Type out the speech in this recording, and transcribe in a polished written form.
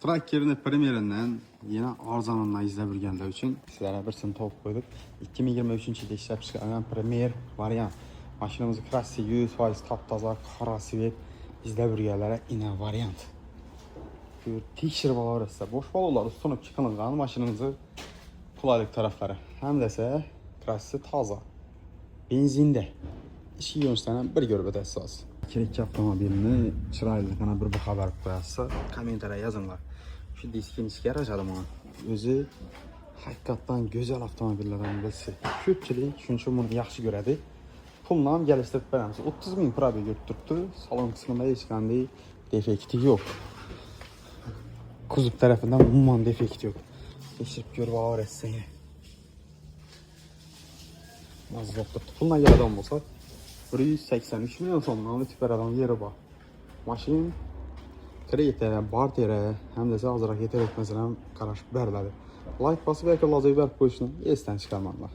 Trakkerini Premier'indən yine arzanından izləbilgənlər üçün sizlərə bir sınıf topub qoyduq. 2023-cü ildə işləb çıxarılan Premier variant. Maşınımızı klassi 100% taptaza, kara svet izləbilgənlərə inə variant. Tekşir var sizə. Boş balonları tutunup çıxınıqdan maşınınızı kolaylık tarafları. Həm də isə klassi taza. Benzində. İşi yönüstənən bir görbədə əsas. İki avtomobilini çıraylıqına bir xəbər qoyarsa, kommentarya yazınlar. Şu diskin işgər açalım ona. Özü həqiqətən gözəl avtomobillərdən birisi. Köpçülük çünki bunu yaxşı görədi. Pulla gəlişdirib beləmsə 30.000 probə götürtdü. Salon qismində heç qanday defekti yox. Kuzub tərəfindən umman defekt yox. Keçirib gör var etsəyə. Mazlopdur. Pulla yerdən olsa 183 milyon sonuna tüpər adam yeri var. Maşın Kreta, Barterə, həm də azraq yeter etməsinə qarşı bərlədir. Like basıb, bəlkə lazayı bərk qoyuşunu, elstən çıxarmanlar.